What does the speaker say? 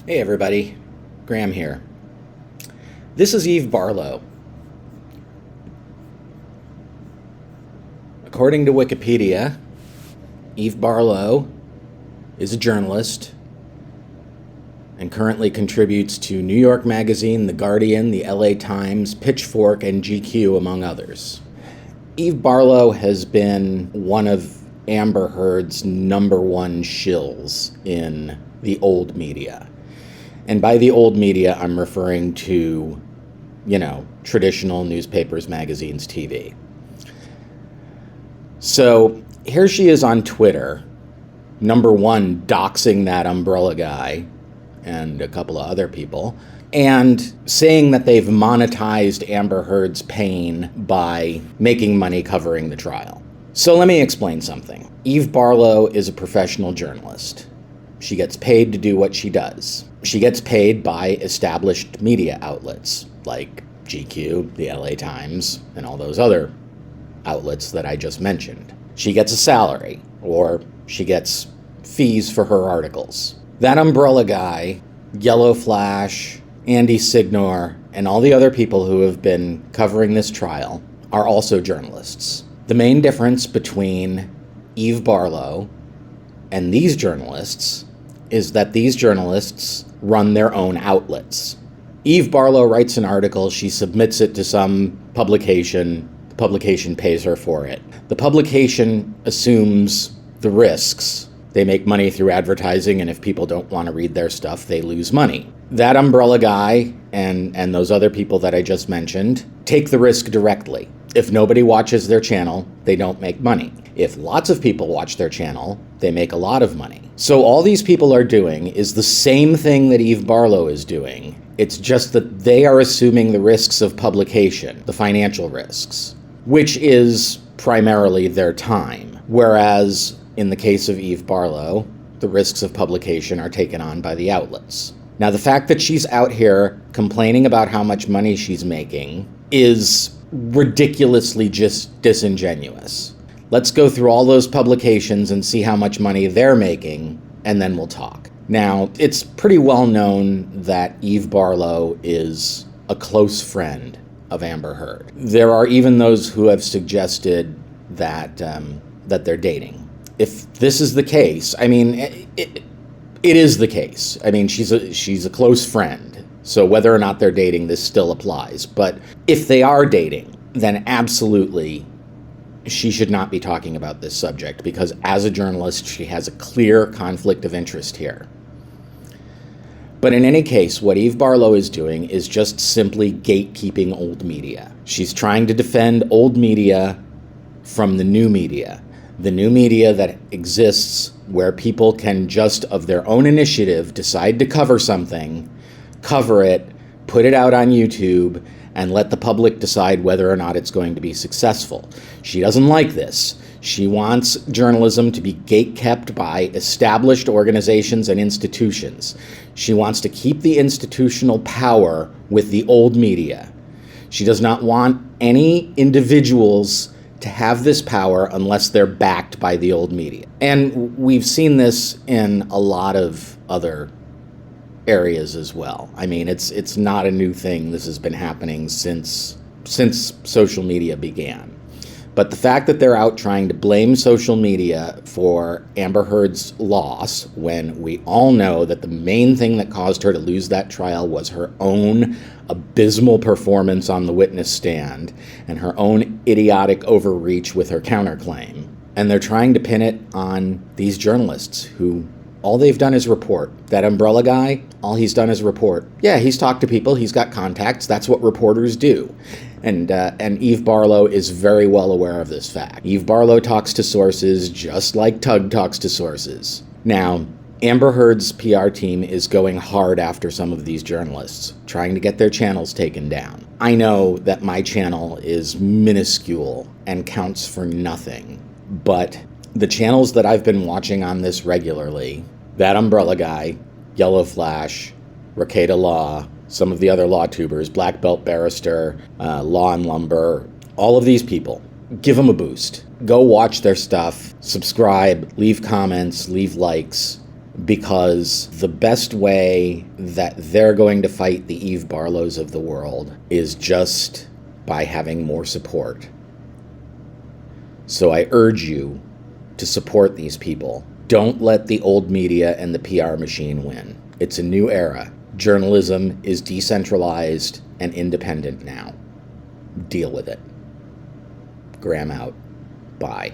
Hey everybody, Graham here. This is Eve Barlow. According to Wikipedia, Eve Barlow is a journalist and currently contributes to New York Magazine, The Guardian, the LA Times, Pitchfork, and GQ, among others. Eve Barlow has been one of Amber Heard's #1 shills in the old media. And by the old media, I'm referring to, traditional newspapers, magazines, TV. So here she is on Twitter, #1, doxing that umbrella guy and a couple of other people, and saying that they've monetized Amber Heard's pain by making money covering the trial. So let me explain something. Eve Barlow is a professional journalist. She gets paid to do what she does. She gets paid by established media outlets like GQ, the LA Times, and all those other outlets that I just mentioned. She gets a salary, or she gets fees for her articles. That umbrella guy, YellowFlash, Andy Signor, and all the other people who have been covering this trial are also journalists. The main difference between Eve Barlow and these journalists is that these journalists run their own outlets. Eve Barlow writes an article, she submits it to some publication, the publication pays her for it. The publication assumes the risks. They make money through advertising, and if people don't want to read their stuff, they lose money. That umbrella guy and those other people that I just mentioned take the risk directly. If nobody watches their channel, they don't make money. If lots of people watch their channel, they make a lot of money. So all these people are doing is the same thing that Eve Barlow is doing. It's just that they are assuming the risks of publication, the financial risks, which is primarily their time. Whereas in the case of Eve Barlow, the risks of publication are taken on by the outlets. Now, the fact that she's out here complaining about how much money she's making is ridiculously just disingenuous. Let's go through all those publications and see how much money they're making, and then we'll talk. Now, it's pretty well known that Eve Barlow is a close friend of Amber Heard. There are even those who have suggested that they're dating. If this is the case, it is the case. She's a close friend. So whether or not they're dating, this still applies. But if they are dating, then absolutely she should not be talking about this subject, because as a journalist, she has a clear conflict of interest here. But in any case, what Eve Barlow is doing is just simply gatekeeping old media. She's trying to defend old media from the new media that exists where people can just of their own initiative decide to cover something, cover it, put it out on YouTube, and let the public decide whether or not it's going to be successful. She doesn't like this. She wants journalism to be gatekept by established organizations and institutions. She wants to keep the institutional power with the old media. She does not want any individuals to have this power unless they're backed by the old media. And we've seen this in a lot of other areas as well. It's not a new thing. This has been happening since social media began. But the fact that they're out trying to blame social media for Amber Heard's loss, when we all know that the main thing that caused her to lose that trial was her own abysmal performance on the witness stand and her own idiotic overreach with her counterclaim. And they're trying to pin it on these journalists who all they've done is report. That umbrella guy, all he's done is report. Yeah, he's talked to people, he's got contacts, that's what reporters do. And Eve Barlow is very well aware of this fact. Eve Barlow talks to sources just like Tug talks to sources. Now, Amber Heard's PR team is going hard after some of these journalists, trying to get their channels taken down. I know that my channel is minuscule and counts for nothing, but the channels that I've been watching on this regularly, that umbrella guy, YellowFlash, Rekeita Law, some of the other law tubers, Black Belt Barrister, Law and Lumber, all of these people, give them a boost. Go watch their stuff, subscribe, leave comments, leave likes, because the best way that they're going to fight the Eve Barlows of the world is just by having more support. So I urge you to support these people. Don't let the old media and the PR machine win. It's a new era. Journalism is decentralized and independent now. Deal with it. Graham out. Bye.